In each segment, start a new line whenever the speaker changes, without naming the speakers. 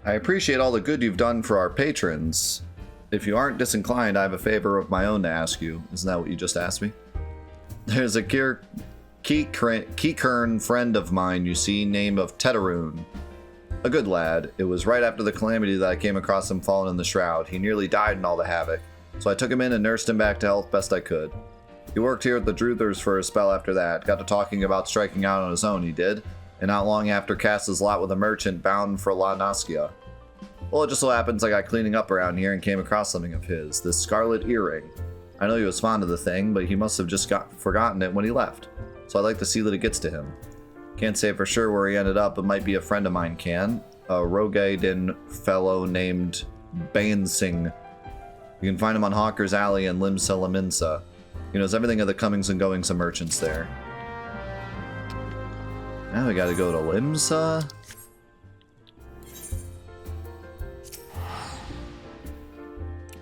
I appreciate all the good you've done for our patrons. If you aren't disinclined, I have a favor of my own to ask you. Isn't that what you just asked me? There's a Keykern friend of mine, you see, named of Tetaroon. A good lad. It was right after the calamity that I came across him fallen in the shroud. He nearly died in all the havoc. So I took him in and nursed him back to health best I could. He worked here at the Druthers for a spell after that. Got to talking about striking out on his own, he did. And not long after cast his lot with a merchant bound for La Nascia. Well, it just so happens I got cleaning up around here and came across something of his, this scarlet earring. I know he was fond of the thing, but he must have just forgotten it when he left. So I'd like to see that it gets to him. Can't say for sure where he ended up, but might be a friend of mine can. A Rogaden fellow named Bansing. You can find him on Hawker's Alley in Limsa Laminsa. He knows everything of the comings and goings of merchants there. Now we gotta go to Limsa.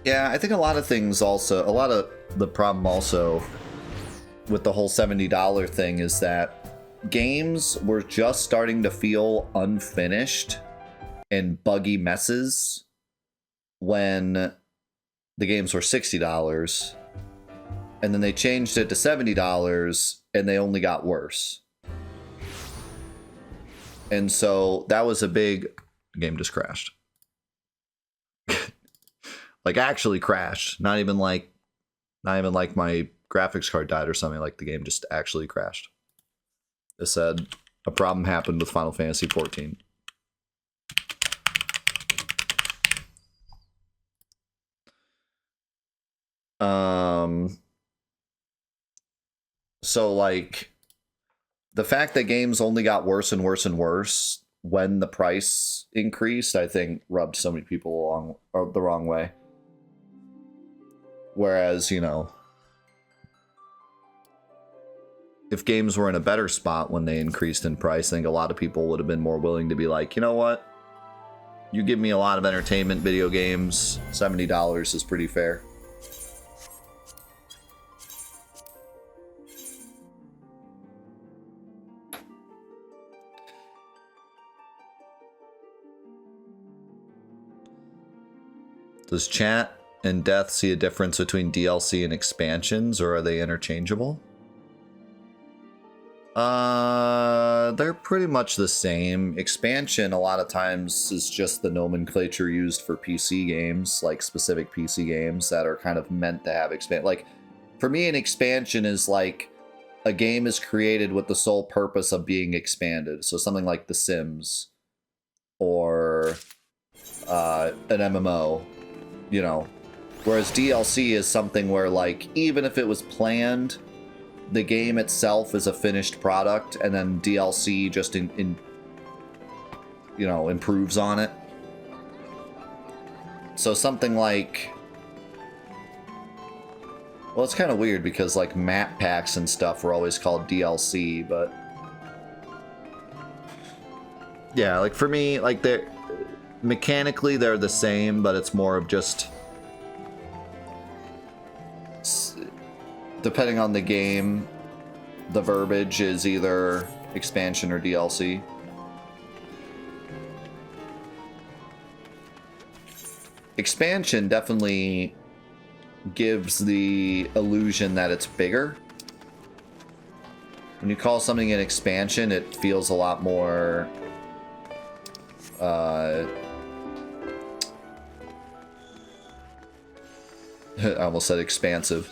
Yeah, I think a lot of the problem also with the whole $70 thing is that games were just starting to feel unfinished and buggy messes when the games were $60, and then they changed it to $70 and they only got worse. And so that was a big game just crashed. Like actually crashed. Not even like my graphics card died or something. Like the game just actually crashed. It said a problem happened with Final Fantasy XIV. So like the fact that games only got worse and worse and worse when the price increased, I think rubbed so many people the wrong way. Whereas, you know, if games were in a better spot when they increased in price, I think a lot of people would have been more willing to be like, you know what? You give me a lot of entertainment video games, $70 is pretty fair. Does chat and Death see a difference between DLC and expansions, or are they interchangeable? They're pretty much the same. Expansion, a lot of times, is just the nomenclature used for PC games, like specific PC games that are kind of meant to have expand. Like, for me, an expansion is like a game is created with the sole purpose of being expanded. So something like The Sims or an MMO, you know. Whereas DLC is something where, like, even if it was planned, the game itself is a finished product, and then DLC just improves on it. So something like, well, it's kind of weird because like map packs and stuff were always called DLC, but yeah, like for me, like they're mechanically they're the same, but it's more of just depending on the game, the verbiage is either expansion or DLC. Expansion definitely gives the illusion that it's bigger. When you call something an expansion, it feels a lot more I almost said expansive.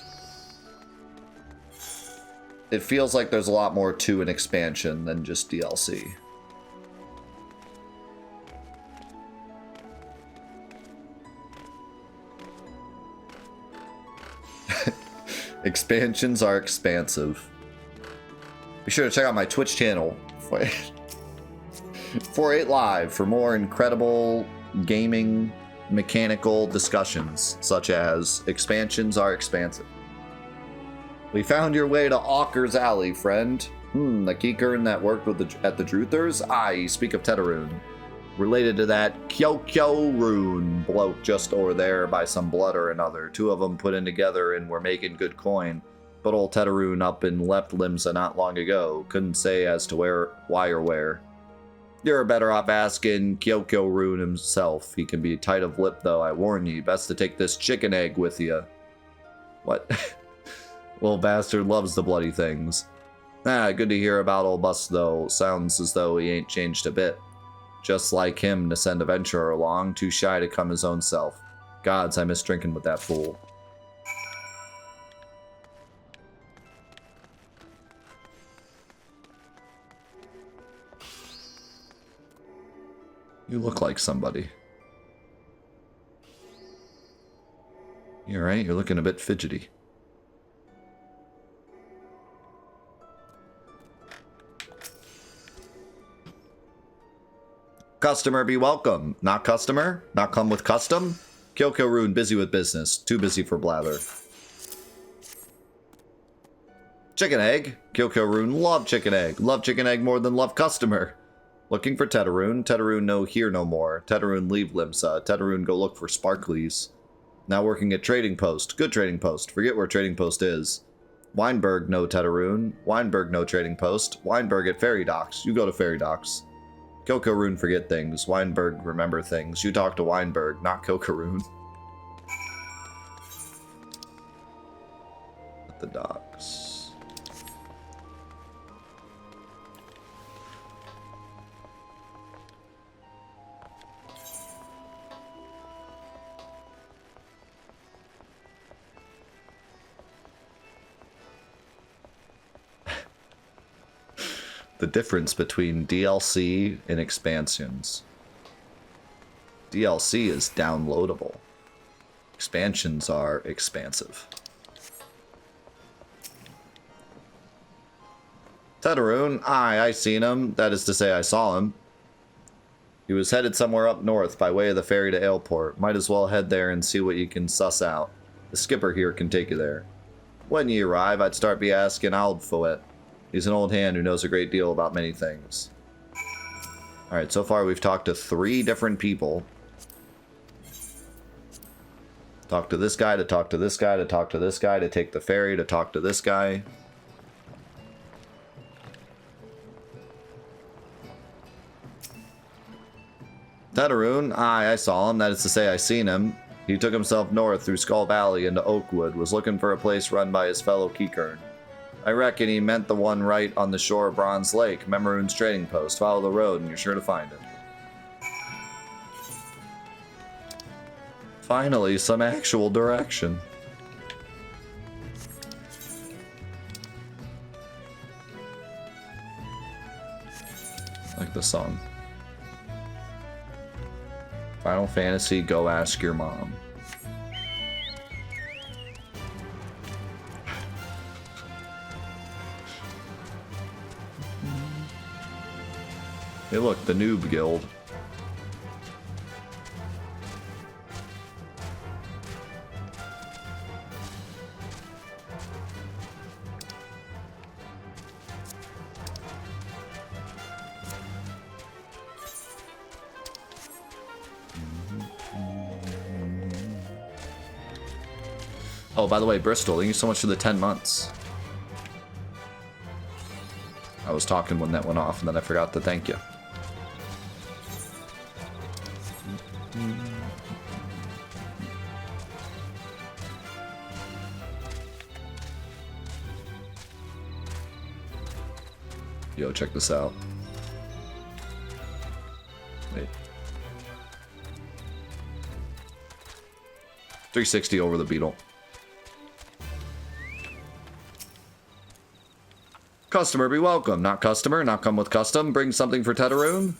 It feels like there's a lot more to an expansion than just DLC. Expansions are expansive. Be sure to check out my Twitch channel, 48 Live, for more incredible gaming mechanical discussions, such as expansions are expansive. We found your way to Hawker's Alley, friend. The Keykurn that worked with at the Druthers? Aye, speak of Tetaroon. Related to that Kyo-Kyo-Rune bloke just over there by some blood or another. Two of them put in together and were making good coin. Put old Tetaroon up and left Limsa not long ago. Couldn't say as to why or where. You're better off asking Kyoko Rune himself. He can be tight of lip, though, I warn you. Best to take this chicken egg with you. What? Little bastard loves the bloody things. Good to hear about old Bus, though. Sounds as though he ain't changed a bit. Just like him to send a venturer along, too shy to come his own self. Gods, I miss drinking with that fool. You look like somebody. You alright? You're looking a bit fidgety. Customer be welcome. Not customer? Not come with custom? Kyoko Rune busy with business. Too busy for blather. Chicken egg? Kyoko Rune love chicken egg. Love chicken egg more than love customer. Looking for Tedarune. Tedarune no here no more. Tedarune leave Limsa. Tedarune go look for Sparklies. Now working at Trading Post. Good Trading Post. Forget where Trading Post is. Weinberg no Tedarune. Weinberg no Trading Post. Weinberg at Ferry Docks. You go to Ferry Docks. Kyoko Rune forget things. Weinberg remember things. You talk to Weinberg, not Kyoko Rune. At the docks. The difference between DLC and expansions. DLC is downloadable. Expansions are expansive. Tedarune, aye, I seen him. That is to say, I saw him. He was headed somewhere up north by way of the ferry to Ailport. Might as well head there and see what you can suss out. The skipper here can take you there. When ye arrive, I'd start be asking Aldfoet. He's an old hand who knows a great deal about many things. Alright, so far we've talked to 3 different people. Talk to this guy, to talk to this guy, to talk to this guy, to take the ferry, to talk to this guy. Tedarune, aye, I saw him. That is to say, I seen him. He took himself north through Skull Valley into Oakwood, was looking for a place run by his fellow Keekern. I reckon he meant the one right on the shore of Bronze Lake, Memorune's trading post. Follow the road and you're sure to find it. Finally, some actual direction. Like the song. Final Fantasy, go ask your mom. Hey look, the Noob Guild. Oh, by the way, Bristol, thank you so much for the 10 months. I was talking when that went off and then I forgot to thank you. Yo, check this out. Wait. 360 over the beetle. Customer be welcome. Not customer, not come with custom. Bring something for Tedarune.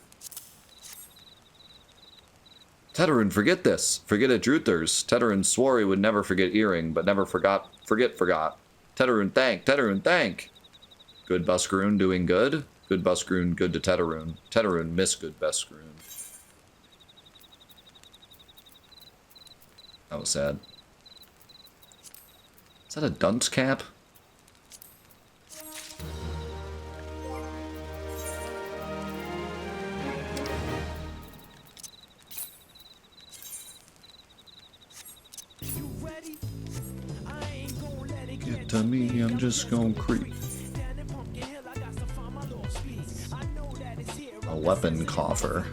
Tedarune, forget this. Forget it, Druthers. Tedarune swore he would never forget earring, but never forgot. Forgot. Tedarune, thank. Tedarune, thank. Good Buscaroon doing good. Good Buscaroon, good to Tedarune. Tedarune, miss good Buscaroon. That was sad. Is that a dunce cap? Get to me, I'm just gonna creep. A weapon coffer.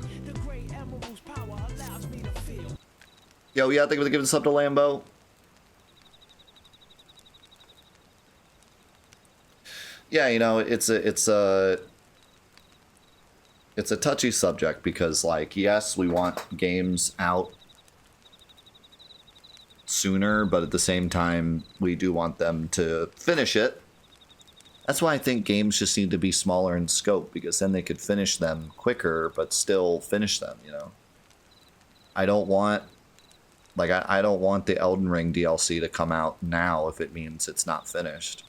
Yo, yeah, I think I'm gonna give this up to Lambo. Yeah, you know, it's a touchy subject because, like, yes, we want games out sooner, but at the same time, we do want them to finish it. That's why I think games just need to be smaller in scope, because then they could finish them quicker, but still finish them, you know? I don't want, like, I don't want the Elden Ring DLC to come out now if it means it's not finished.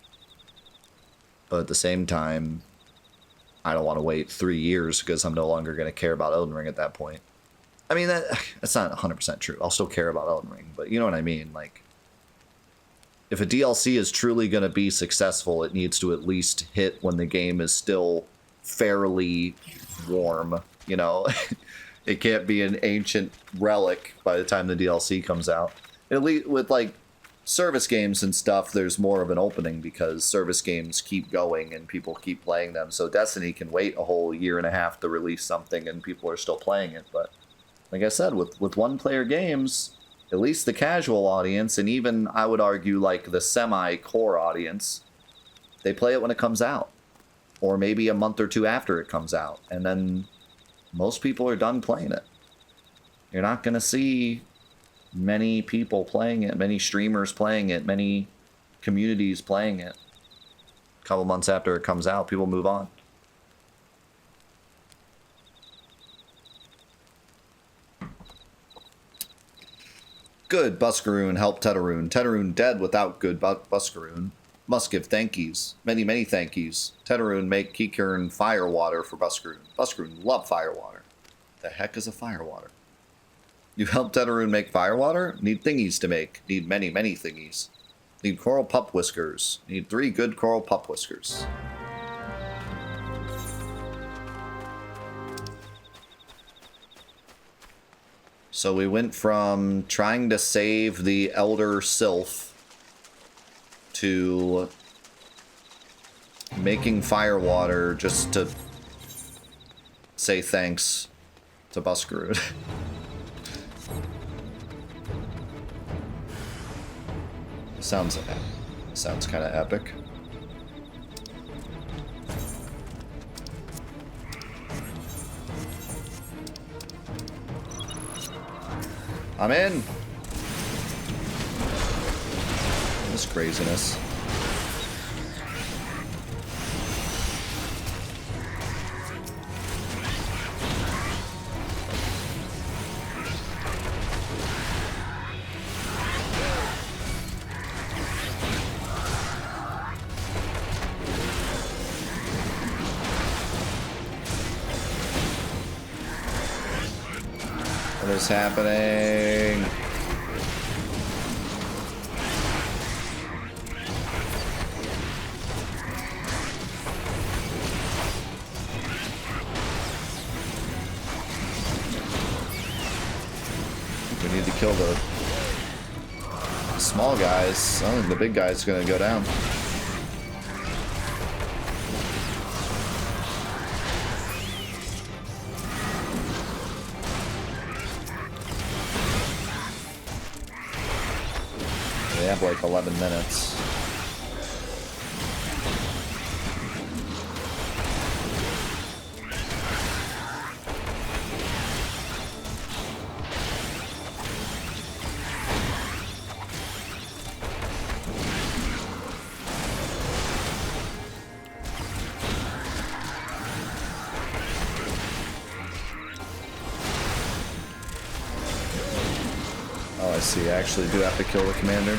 But at the same time, I don't want to wait 3 years because I'm no longer going to care about Elden Ring at that point. I mean, that's not 100% true. I'll still care about Elden Ring, but you know what I mean? Like, if a DLC is truly going to be successful, it needs to at least hit when the game is still fairly warm, you know? It can't be an ancient relic by the time the DLC comes out. At least with, like, service games and stuff, there's more of an opening because service games keep going and people keep playing them. So Destiny can wait a whole year and a half to release something and people are still playing it. But like I said, with one-player games, at least the casual audience, and even, I would argue, like the semi-core audience, they play it when it comes out. Or maybe a month or two after it comes out. And then most people are done playing it. You're not going to see many people playing it, many streamers playing it, many communities playing it. A couple months after it comes out, people move on. Good Buscaroon help Tetaroon. Tetaroon dead without good Buscaroon. Must give thank yous. Many, many thank yous. Tetaroon make Kikern fire water for Buscaroon. Buscaroon love fire water. The heck is a fire water? You helped Tetaroon make fire water? Need thingies to make. Need many, many thingies. Need coral pup whiskers. Need 3 good coral pup whiskers. So we went from trying to save the Elder Sylph to making fire water just to say thanks to Buscaroon. Sounds kind of epic. I'm in. This craziness. What is happening? We need to kill the small guys. I don't think the big guy's gonna go down. They have like 11 minutes. Oh, I see. I actually do have to kill the commander.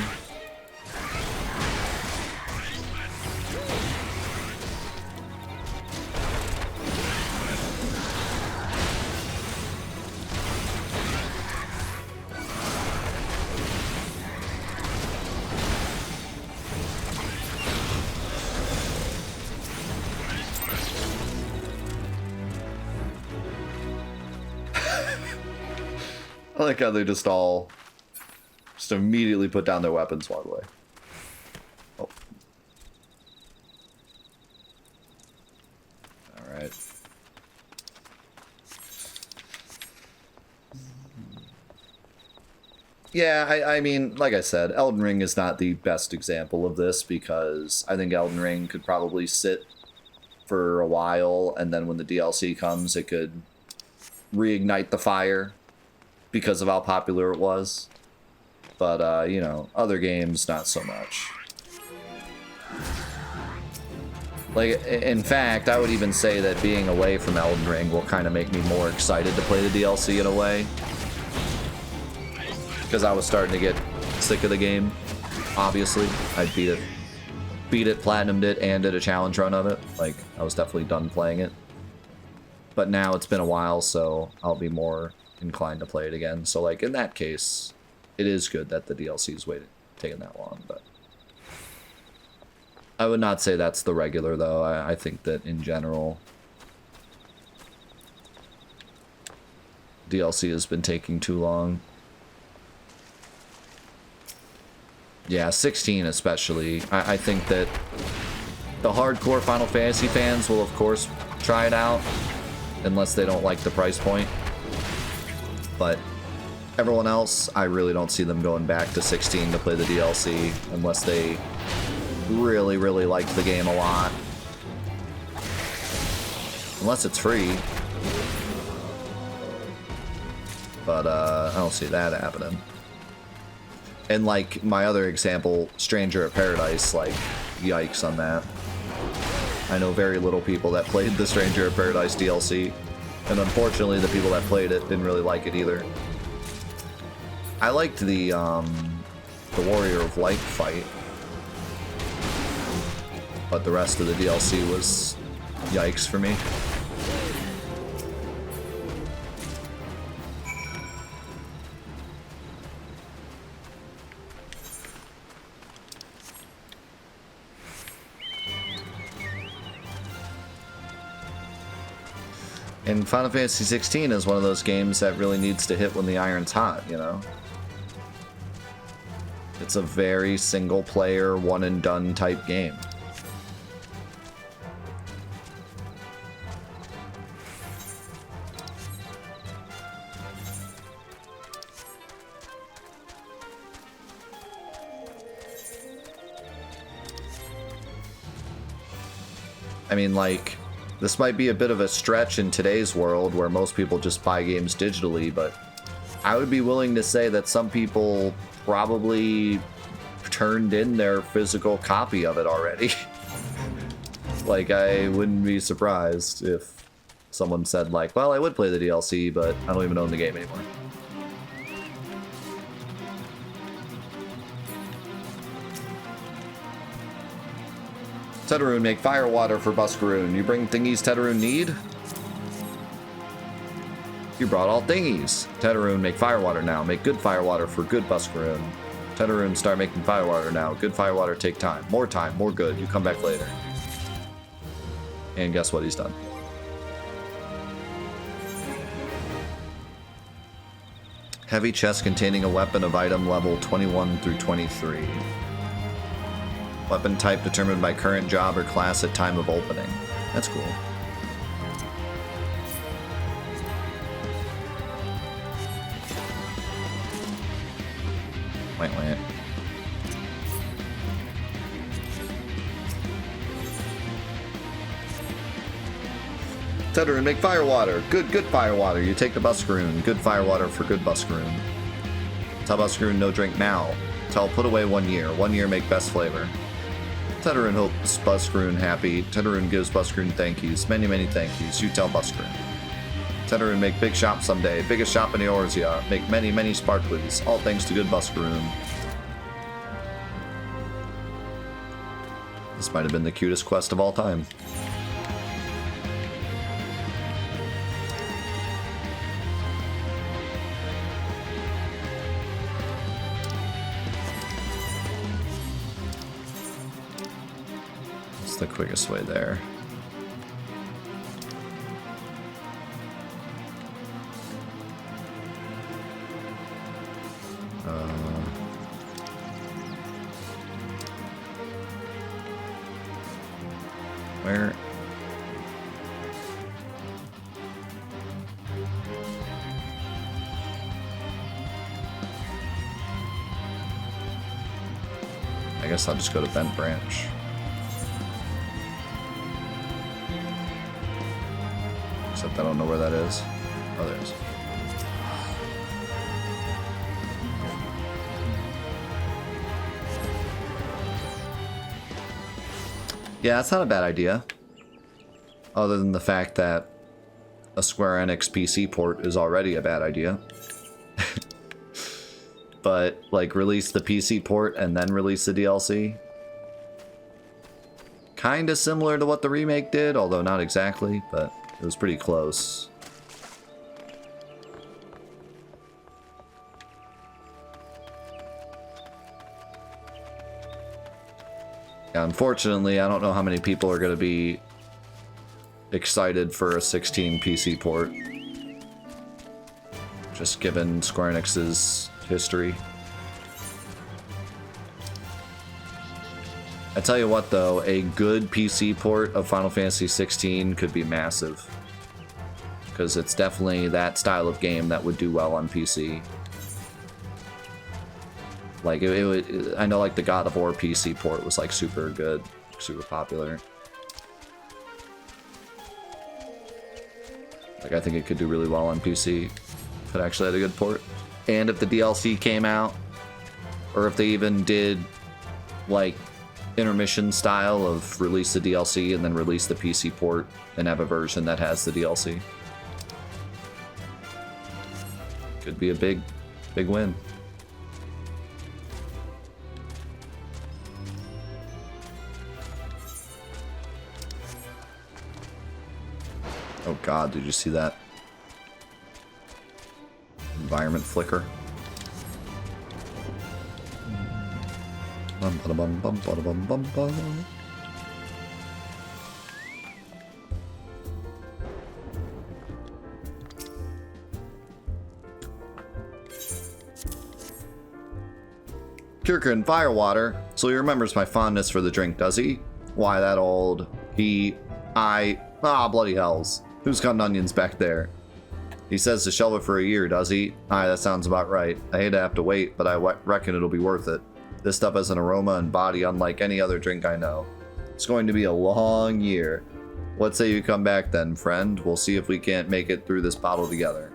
I like how they just immediately put down their weapons walk away. Oh. Alright. Yeah, I mean, like I said, Elden Ring is not the best example of this because I think Elden Ring could probably sit for a while, and then when the DLC comes, it could reignite the fire because of how popular it was. But, you know, other games, not so much. Like, in fact, I would even say that being away from Elden Ring will kind of make me more excited to play the DLC in a way. Because I was starting to get sick of the game, obviously. I beat it, platinumed it, and did a challenge run of it. Like, I was definitely done playing it. But now it's been a while, so I'll be more inclined to play it again. So, like, in that case, it is good that the DLC's taken that long, but I would not say that's the regular, though. I think that, in general, DLC has been taking too long. Yeah, 16 especially. I think that the hardcore Final Fantasy fans will, of course, try it out, unless they don't like the price point. But everyone else, I really don't see them going back to 16 to play the DLC, unless they really, really like the game a lot. Unless it's free. But, I don't see that happening. And, like, my other example, Stranger of Paradise, like, yikes on that. I know very little people that played the Stranger of Paradise DLC, and unfortunately the people that played it didn't really like it either. I liked the Warrior of Light fight, but the rest of the DLC was yikes for me. And Final Fantasy XVI is one of those games that really needs to hit when the iron's hot, you know? It's a very single-player, one-and-done type game. I mean, like, this might be a bit of a stretch in today's world where most people just buy games digitally, but I would be willing to say that some people probably turned in their physical copy of it already. Like, I wouldn't be surprised if someone said, like, well, I would play the DLC, but I don't even own the game anymore. Tetaroon, make fire water for Buscaroon. You bring thingies Tetaroon need? You brought all thingies. Tetaroon, make fire water now. Make good fire water for good Buscaroon. Tetaroon, start making fire water now. Good fire water take time, more good. You come back later. And guess what? He's done. Heavy chest containing a weapon of item level 21 through 23. Weapon type determined by current job or class at time of opening. That's cool. Wait. Tetaroon, make fire water. Good fire water. You take the Buscaroon. Good fire water for good Buscaroon. Tell Buscaroon no drink now. Tell put away 1 year. 1 year make best flavor. Tetaroon hopes Buscaroon happy. Tetaroon gives Buscaroon thank yous. Many thank yous. You tell Buscaroon. Tetaroon make big shop someday. Biggest shop in Eorzea. Make many sparklies. All thanks to good Buscaroon. This might have been the cutest quest of all time. The quickest way there. Where? guess I'll just go to Bent Branch. Except I don't know where that is. Oh, there it is. Yeah, that's not a bad idea. Other than the fact that a Square Enix PC port is already a bad idea. But, like, release the PC port and then release the DLC. Kinda similar to what the remake did, although not exactly, but it was pretty close. Yeah, unfortunately, I don't know how many people are going to be excited for a 16 PC port. Just given Square Enix's history. I tell you what though, a good PC port of Final Fantasy XVI could be massive. Because it's definitely that style of game that would do well on PC. Like, it would, I know like the God of War PC port was like super good, super popular. Like, I think it could do really well on PC if it actually had a good port. And if the DLC came out, or if they even did like intermission style of release the DLC and then release the PC port and have a version that has the DLC. Could be a big win. Oh god, did you see that? Environment flicker. Bum, bada, bum, bum, bada, bum, bum, bum. Kirkin Firewater, so he remembers my fondness for the drink, does he? Why, that old... bloody hells. Who's cutting onions back there? He says to shelve it for a year, does he? Aye, that sounds about right. I hate to have to wait, but I reckon it'll be worth it. This stuff has an aroma and body unlike any other drink I know. It's going to be a long year. What say you come back then, friend? We'll see if we can't make it through this bottle together.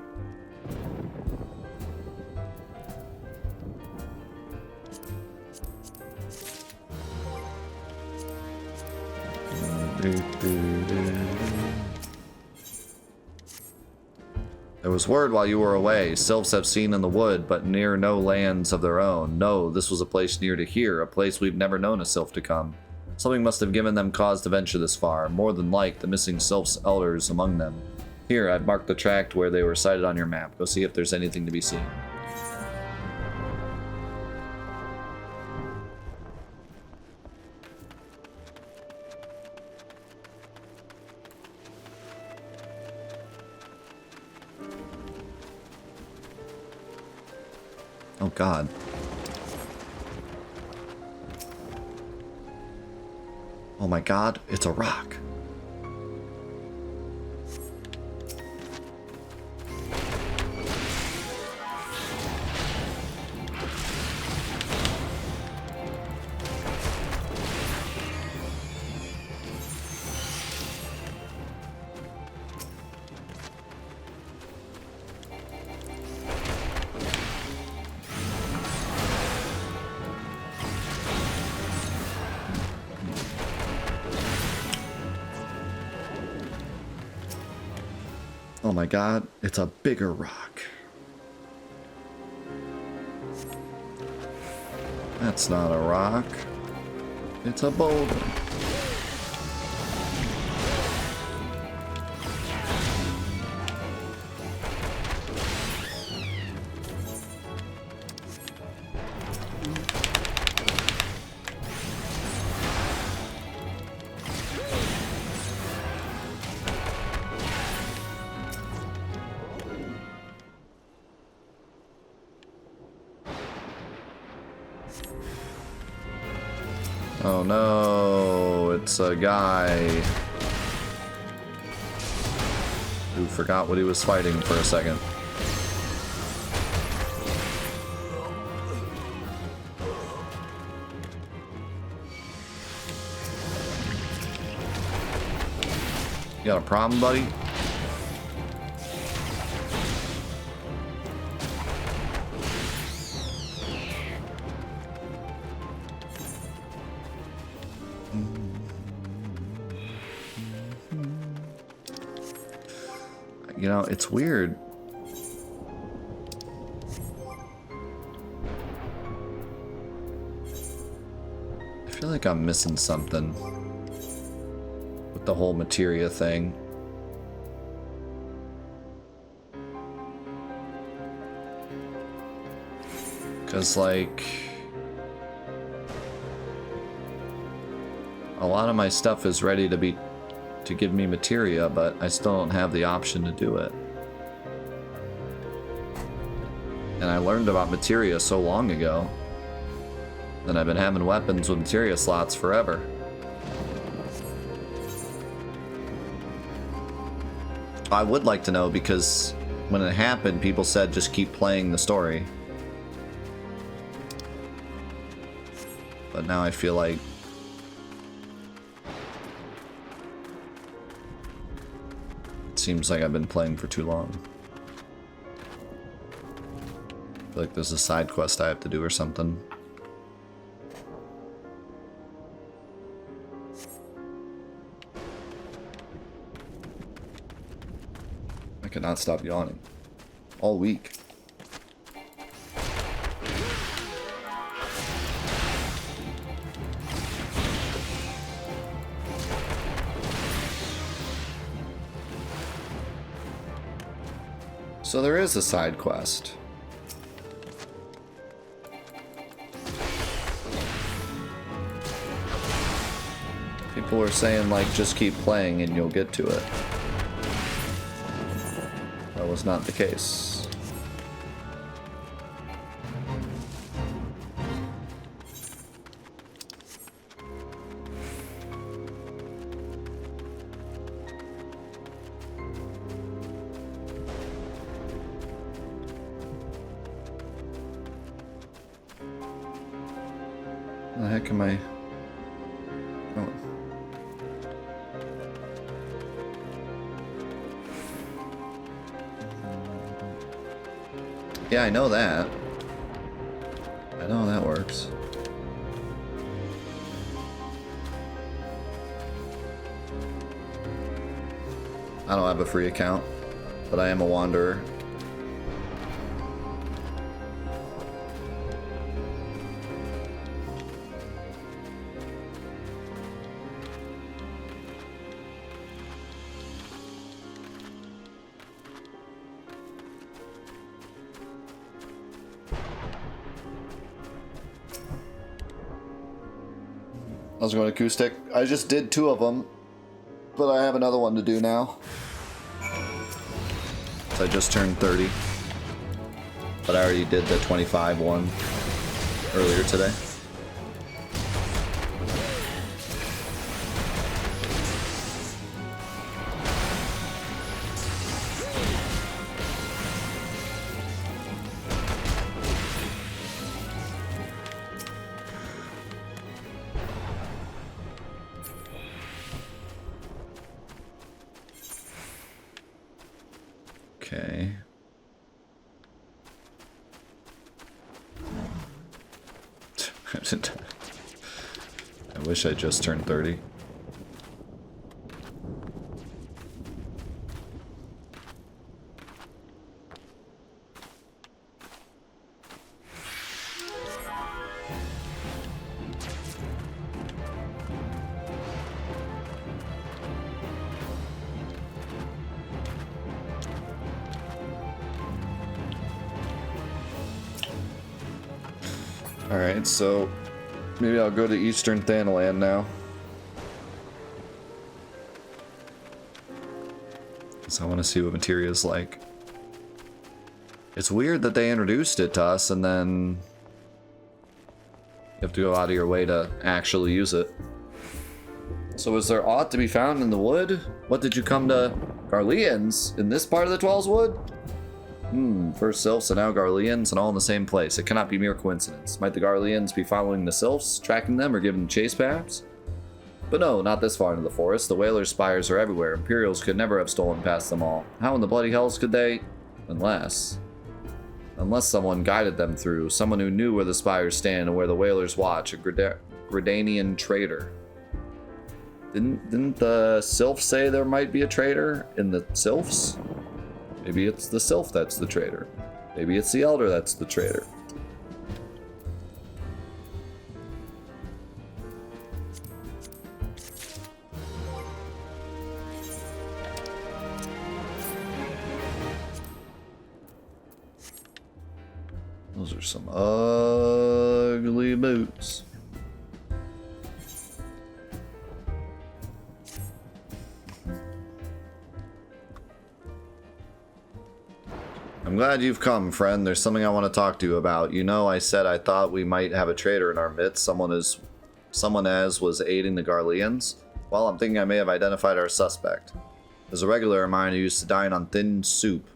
There was word while you were away. Sylphs have seen in the wood, but near no lands of their own. No, this was a place near to here, a place we've never known a sylph to come. Something must have given them cause to venture this far. More than like, the missing sylphs' elders among them. Here, I've marked the tract where they were sighted on your map. Go see if there's anything to be seen. Oh god. Oh my god, it's a rock. Oh my god, it's a bigger rock. That's not a rock. It's a boulder. Oh no, it's a guy who forgot what he was fighting for a second. got a problem, buddy? You know, it's weird. I feel like I'm missing something with the whole materia thing. Because, like, a lot of my stuff is ready to give me materia, but I still don't have the option to do it. And I learned about materia so long ago, and I've been having weapons with materia slots forever. I would like to know, because when it happened, people said just keep playing the story. But now I feel like it seems like I've been playing for too long. I feel like there's a side quest I have to do or something. I cannot stop yawning all week. So there is a side quest. People are saying, like, just keep playing and you'll get to it. That was not the case. The heck am I? Oh. Yeah, I know that. I know that works. I don't have a free account, but I am a wanderer. I was going acoustic. I just did 2 of them, but I have another one to do now. So I just turned 30, but I already did the 25 one earlier today. Okay. I wish I just turned 30. Alright, so maybe I'll go to Eastern Thanaland now. Because I want to see what materia is like. It's weird that they introduced it to us and then you have to go out of your way to actually use it. So is there aught to be found in the wood? What did you come to Garleans? In this part of the Twelves Wood? First Sylphs and now Garleans, and all in the same place. It cannot be mere coincidence. Might the Garleans be following the Sylphs, tracking them, or giving them chase perhaps? But no, not this far into the forest. The whalers' spires are everywhere. Imperials could never have stolen past them all. How in the bloody hells could they? Unless someone guided them through. Someone who knew where the spires stand and where the whalers watch. A Gridanian traitor. Didn't the Sylph say there might be a traitor in the Sylphs? Maybe it's the Sylph that's the traitor. Maybe it's the Elder that's the traitor. Those are some ugly boots. I'm glad you've come, friend. There's something I want to talk to you about. You know, I said I thought we might have a traitor in our midst. Someone as was aiding the Garleans. Well, I'm thinking I may have identified our suspect. There's a regular of mine who used to dine on thin soup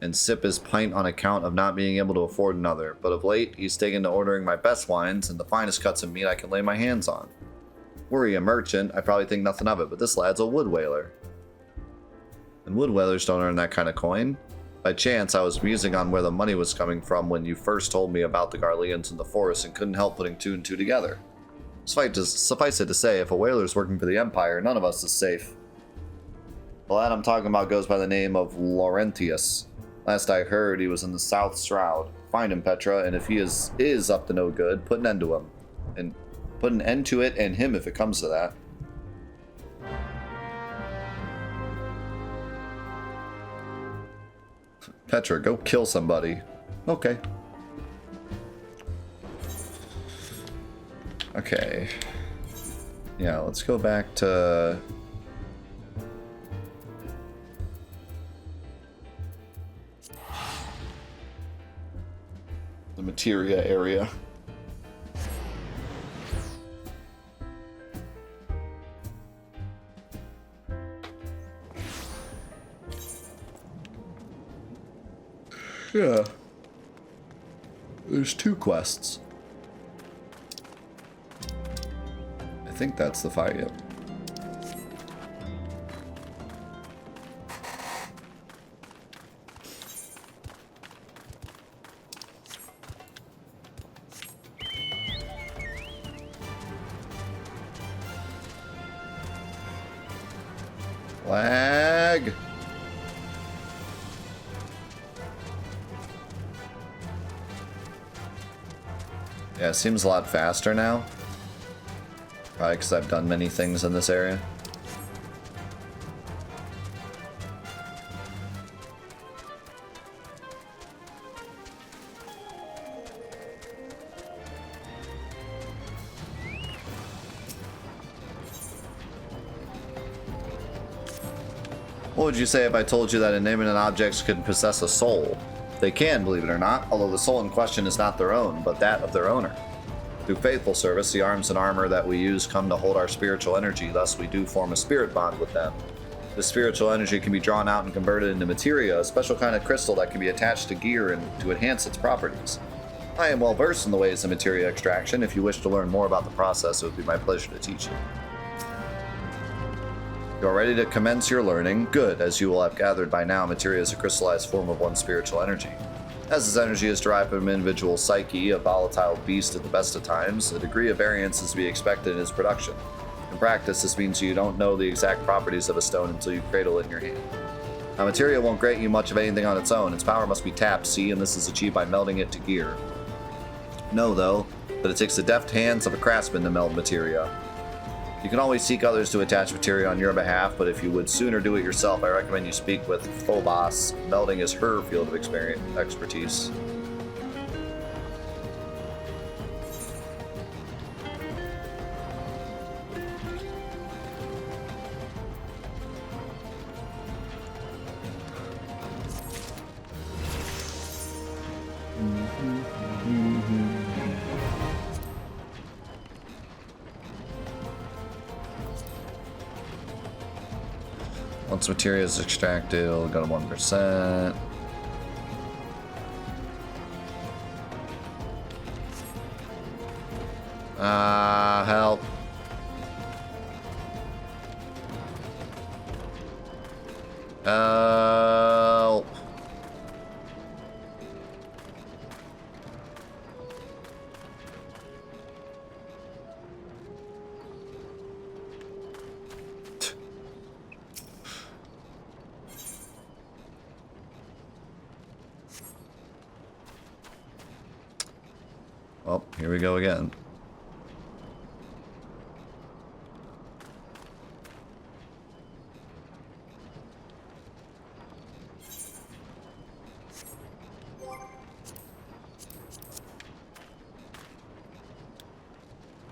and sip his pint on account of not being able to afford another. But of late, he's taken to ordering my best wines and the finest cuts of meat I can lay my hands on. Were he a merchant, I probably think nothing of it, but this lad's a wood whaler. And wood whalers don't earn that kind of coin. By chance, I was musing on where the money was coming from when you first told me about the Garleans in the forest and couldn't help putting two and two together. Suffice it to say, if a whaler's working for the Empire, none of us is safe. The lad I'm talking about goes by the name of Laurentius. Last I heard, he was in the South Shroud. Find him, Petra, and if he is up to no good, put an end to him. And put an end to it and him if it comes to that. Petra, go kill somebody. Okay. Okay. Yeah, let's go back to... the materia area. Yeah. There's 2 quests. I think that's the fight, yep. Lag! Yeah, it seems a lot faster now. Probably because I've done many things in this area. What would you say if I told you that inanimate objects could possess a soul? They can, believe it or not, although the soul in question is not their own, but that of their owner. Through faithful service, the arms and armor that we use come to hold our spiritual energy, thus we do form a spirit bond with them. This spiritual energy can be drawn out and converted into materia, a special kind of crystal that can be attached to gear and to enhance its properties. I am well versed in the ways of materia extraction. If you wish to learn more about the process, it would be my pleasure to teach you. You are ready to commence your learning? Good, as you will have gathered by now, materia is a crystallized form of one's spiritual energy. As this energy is derived from an individual psyche, a volatile beast at the best of times, a degree of variance is to be expected in its production. In practice, this means you don't know the exact properties of a stone until you cradle it in your hand. Now, materia won't grant you much of anything on its own. Its power must be tapped, see, and this is achieved by melding it to gear. Know, though, that it takes the deft hands of a craftsman to meld materia. You can always seek others to attach materia on your behalf, but if you would sooner do it yourself, I recommend you speak with Phobos. Melding is her field of expertise. Once materia is extracted, it'll go to 1%. Help. Help. Well, here we go again.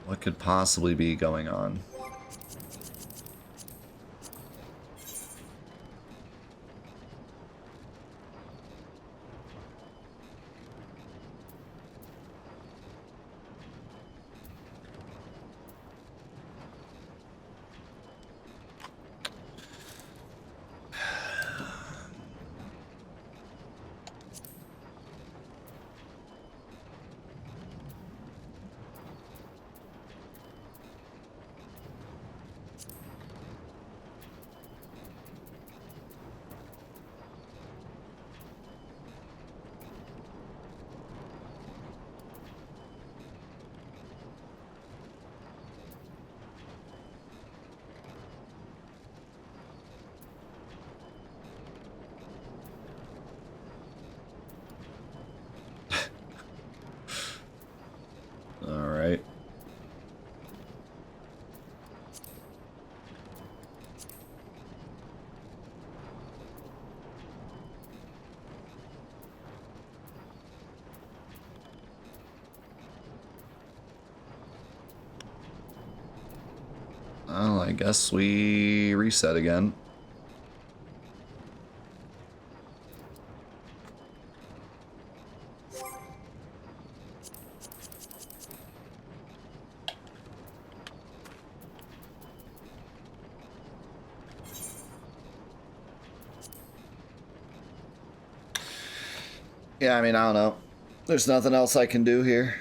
What could possibly be going on? Alright. Well, I guess we reset again. Yeah, I mean, I don't know. There's nothing else I can do here.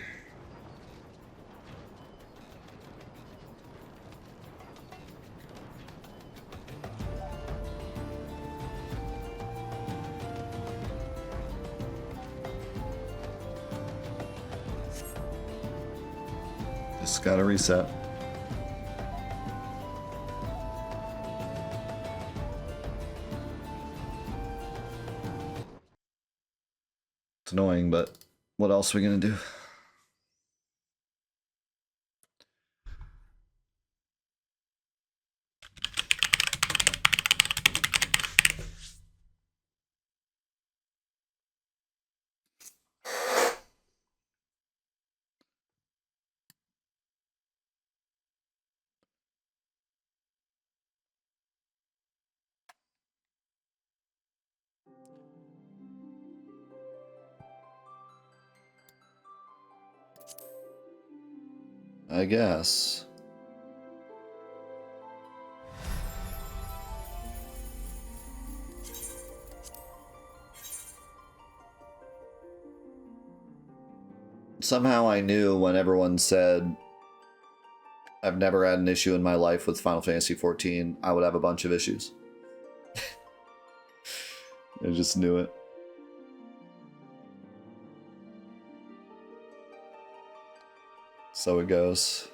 Just gotta reset. It's annoying, but what else are we gonna do? I guess. Somehow I knew when everyone said I've never had an issue in my life with Final Fantasy XIV, I would have a bunch of issues. I just knew it. So it goes.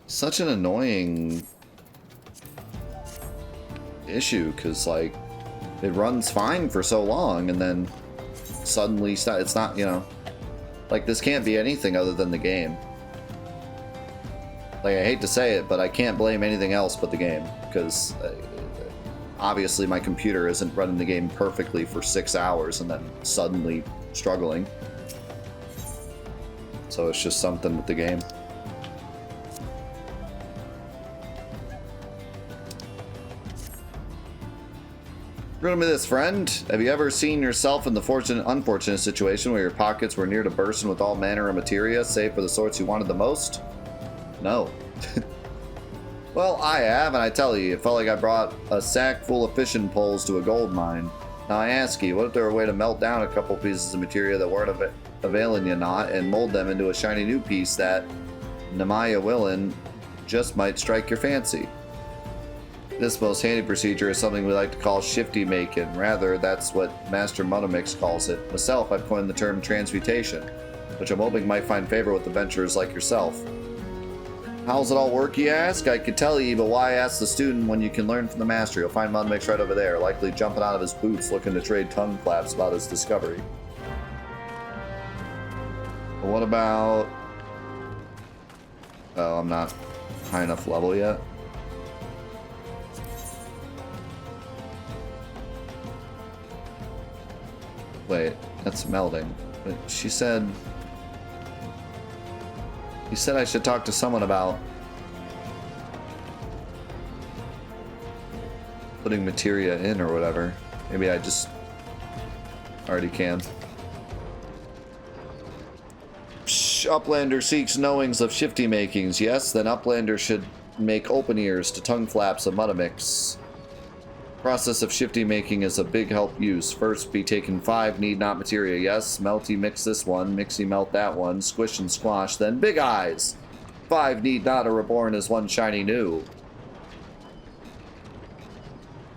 Such an annoying issue, because like it runs fine for so long and then suddenly it's not, you know, like this can't be anything other than the game. Like, I hate to say it, but I can't blame anything else but the game, because obviously my computer isn't running the game perfectly for 6 hours and then suddenly struggling. So it's just something with the game. Riddle me this, friend. Have you ever seen yourself in the unfortunate situation where your pockets were near to bursting with all manner of materia, save for the sorts you wanted the most? No. Well, I have, and I tell you, it felt like I brought a sack full of fishing poles to a gold mine. Now I ask you, what if there were a way to melt down a couple pieces of material that weren't availing you not, and mold them into a shiny new piece that, Namaya willin', just might strike your fancy? This most handy procedure is something we like to call shifty making. Rather, that's what Master Monomix calls it. Myself, I've coined the term transmutation, which I'm hoping might find favor with adventurers like yourself. How's it all work, you ask? I could tell you, but why ask the student when you can learn from the master? You'll find Monomix right over there, likely jumping out of his boots looking to trade tongue claps about his discovery. But what about... Oh, I'm not high enough level yet. Wait, that's melding. But she said... You said I should talk to someone about putting materia in or whatever. Maybe I just already can. Psh, Uplander seeks knowings of shifty makings. Yes, then Uplander should make open ears to tongue flaps of Mutamix. Process of shifty making is a big help use. First be taken 5 need not materia. Yes, melty mix this one, mixy melt that one, squish and squash, then big eyes. 5 need not are reborn as one shiny new.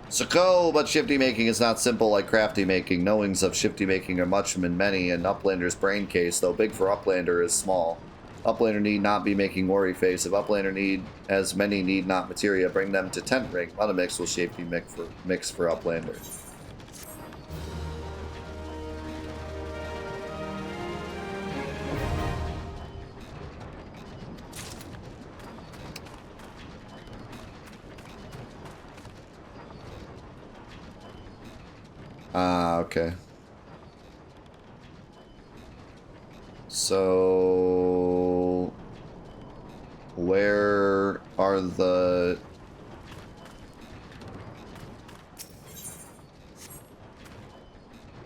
So, but shifty making is not simple like crafty making. Knowings of shifty making are much and many, and Uplander's brain case, though big for Uplander, is small. Uplander need not be making worry face. If Uplander need as many need not materia, bring them to tent ring. Mutamix will shapely mix for Uplander. Ah, okay. So, where are the...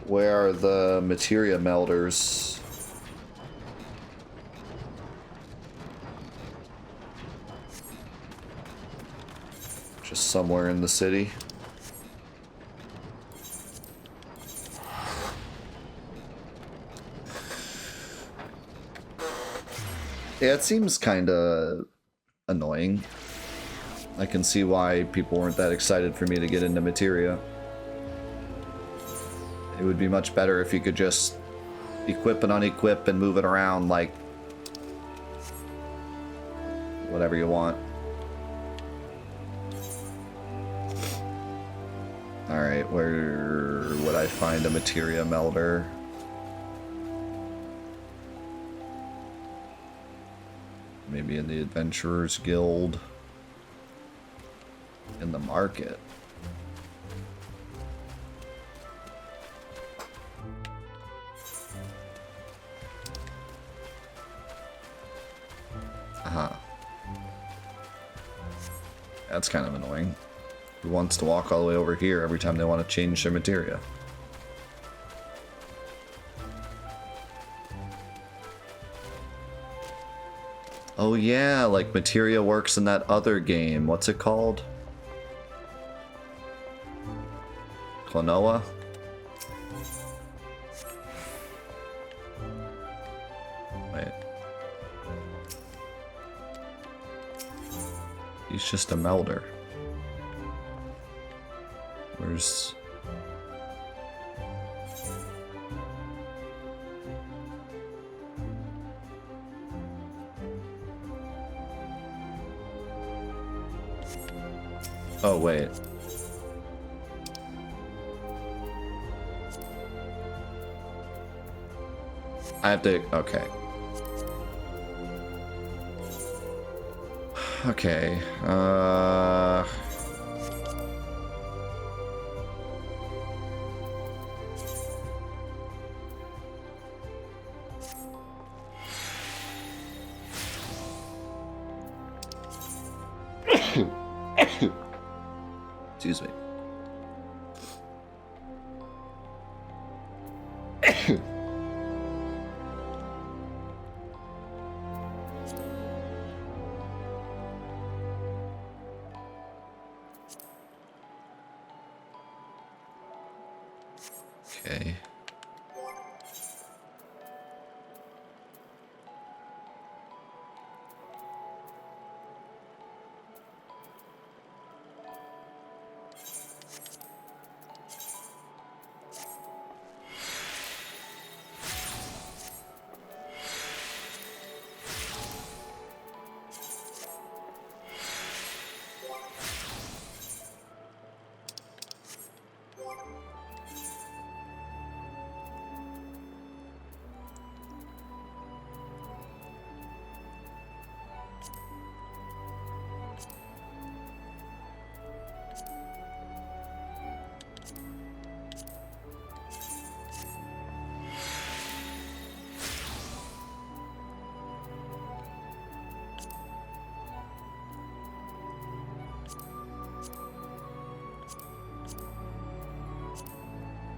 Where are the materia melders? Just somewhere in the city. Yeah, it seems kind of annoying. I can see why people weren't that excited for me to get into materia. It would be much better if you could just equip and unequip and move it around like whatever you want. Alright, where would I find a materia melder? Maybe in the Adventurers Guild. In the market. Aha. That's kind of annoying. Who wants to walk all the way over here every time they want to change their materia? Oh yeah, like materia works in that other game. What's it called? Klonoa? Wait. He's just a melder. Where's... Oh, wait. I have to... Okay. Okay. Excuse me. Okay.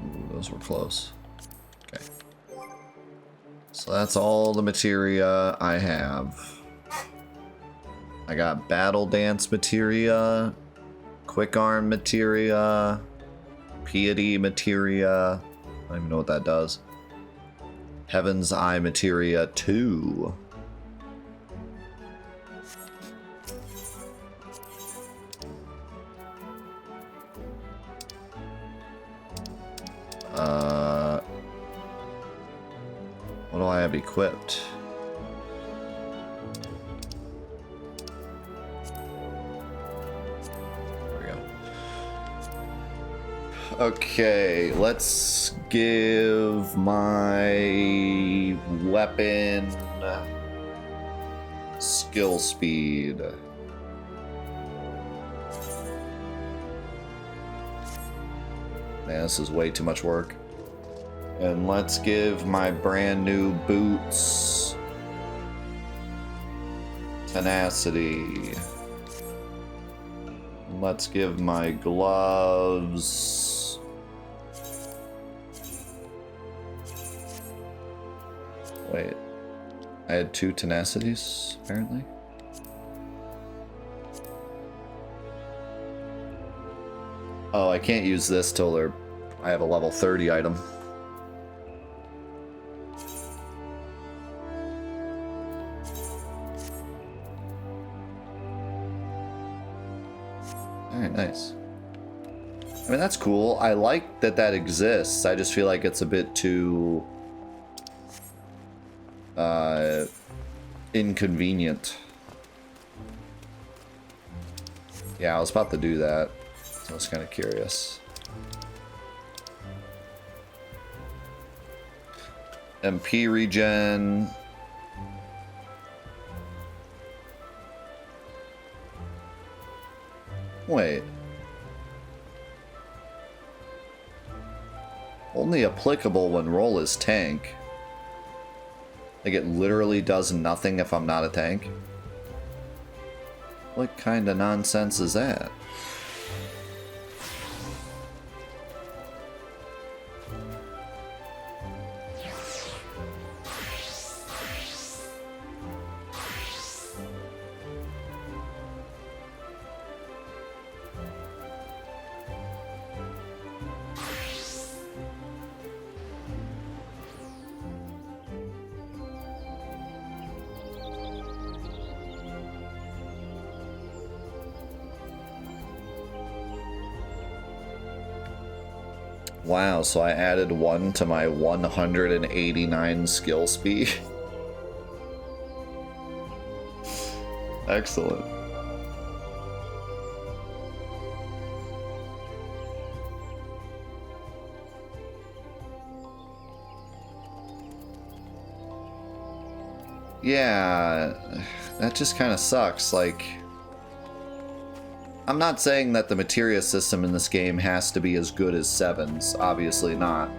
Ooh, those were close. Okay. So that's all the materia I have. I got battle dance materia, quick arm materia, piety materia. I don't even know what that does. Heaven's Eye materia 2. What do I have equipped? There we go. Okay, let's give my weapon skill speed. Man, this is way too much work. And let's give my brand new boots tenacity. Let's give my gloves wait. I had 2 tenacities, apparently. Oh, I can't use this till I have a level 30 item. Alright, nice. I mean, that's cool. I like that that exists. I just feel like it's a bit too inconvenient. Yeah, I was about to do that. So I was kind of curious. MP regen. Wait. Only applicable when roll is tank. Like it literally does nothing if I'm not a tank? What kind of nonsense is that? Wow, so I added 1 to my 189 skill speed. Excellent. Yeah, that just kind of sucks. Like, I'm not saying that the materia system in this game has to be as good as 7's, obviously not.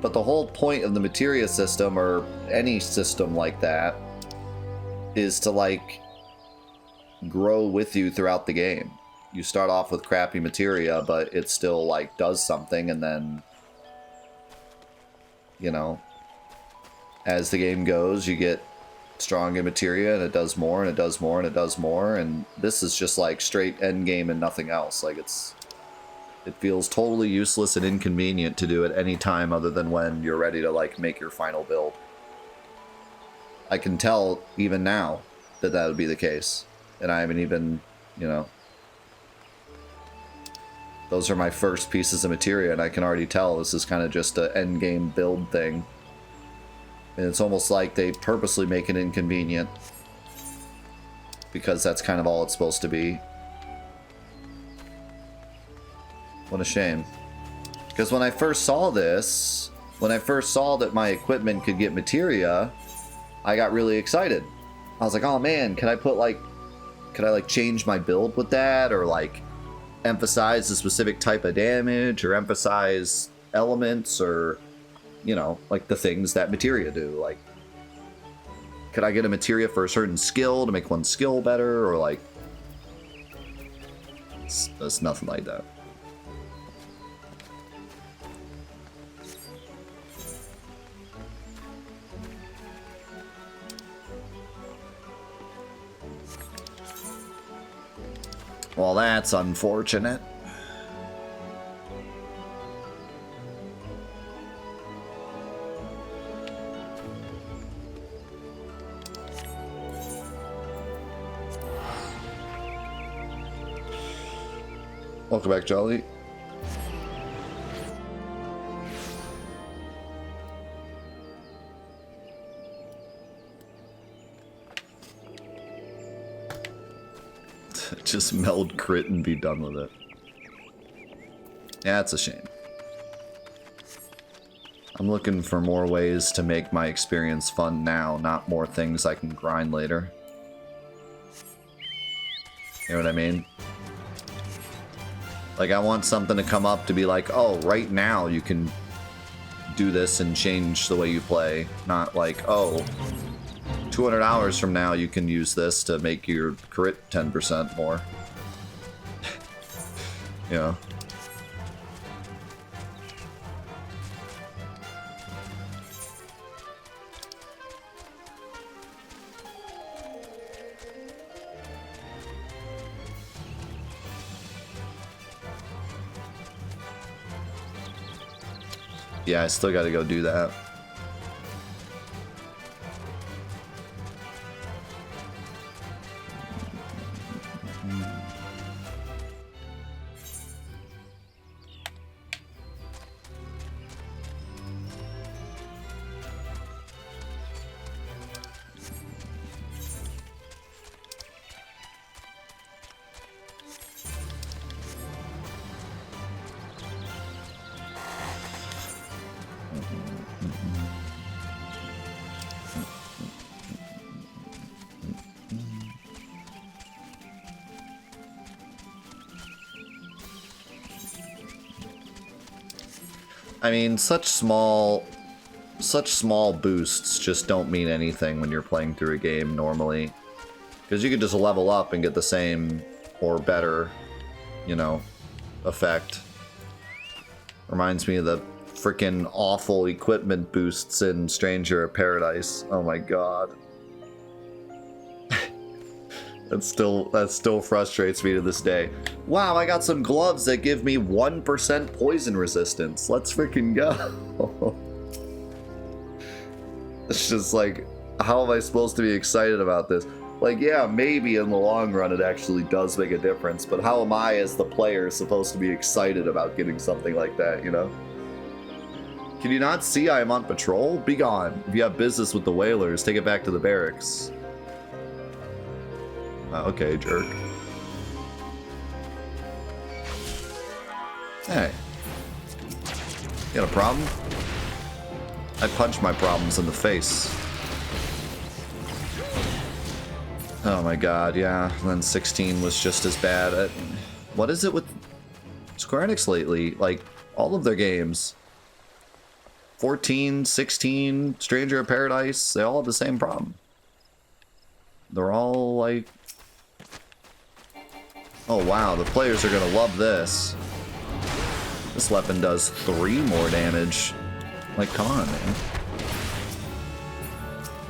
But the whole point of the materia system, or any system like that, is to, like, grow with you throughout the game. You start off with crappy materia, but it still, like, does something, and then, you know, as the game goes, you get strong in materia, and it does more, and it does more, and it does more, and this is just like straight end game and nothing else. Like, it's It feels totally useless and inconvenient to do it any time other than when you're ready to, like, make your final build. I can tell, even now, that that would be the case. And I haven't even, you know... Those are my first pieces of materia, and I can already tell this is kind of just an endgame build thing. And it's almost like they purposely make it inconvenient. Because that's kind of all it's supposed to be. What a shame. Because when I first saw this, when I first saw that my equipment could get materia, I got really excited. I was like, oh man, can I put like, could I like change my build with that? Or like emphasize a specific type of damage or emphasize elements or, you know, like the things that materia do. Like, could I get a materia for a certain skill to make one skill better? Or like, it's nothing like that. Well, that's unfortunate. Welcome back, Jolly. Just meld crit and be done with it. Yeah, it's a shame. I'm looking for more ways to make my experience fun now, not more things I can grind later. You know what I mean? Like, I want something to come up to be like, oh, right now you can do this and change the way you play. Not like, oh, 200 hours from now you can use this to make your crit 10% more. You know? Yeah, I still gotta go do that. I mean, such small boosts just don't mean anything when you're playing through a game normally. Because you could just level up and get the same or better, you know, effect. Reminds me of the freaking awful equipment boosts in Stranger of Paradise. Oh my god. That still frustrates me to this day. Wow, I got some gloves that give me 1% poison resistance. Let's freaking go. It's just like, how am I supposed to be excited about this? Like, yeah, maybe in the long run it actually does make a difference, but how am I as the player supposed to be excited about getting something like that, you know? Can you not see I am on patrol? Be gone. If you have business with the whalers, take it back to the barracks. Okay, jerk. Hey. You got a problem? I punch my problems in the face. Oh my god, yeah. And then 16 was just as bad. What is it with Square Enix lately? Like, all of their games. 14, 16, Stranger of Paradise, they all have the same problem. They're all like... Oh wow, the players are gonna love this. This weapon does 3 more damage. Like, come on, man.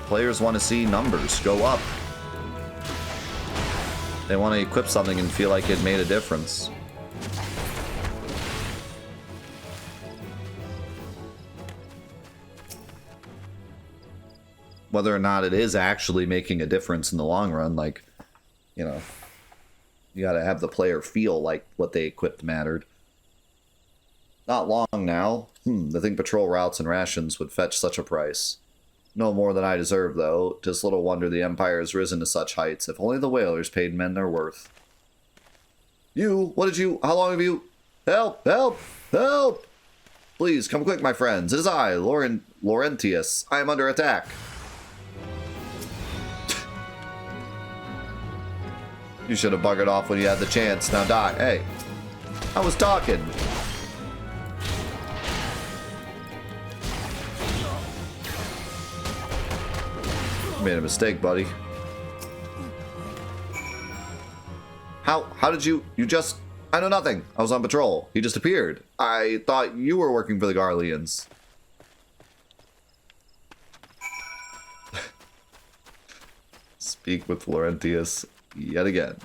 Players want to see numbers go up. They want to equip something and feel like it made a difference. whether or not it is actually making a difference in the long run. Like, you know, you gotta have the player feel like what they equipped mattered. Not long now. To think patrol routes and rations would fetch such a price. No more than I deserve, though. 'Tis little wonder the Empire has risen to such heights. If only the whalers paid men their worth. You, what did you, how long have you, help, help, help! Please, come quick, my friends. It is I, Laurentius. I am under attack. You should have buggered off when you had the chance. Now die. Hey, I was talking. You made a mistake, buddy. How did you just... I know nothing. I was on patrol. He just appeared. I thought you were working for the Garleans. Speak with Laurentius yet again.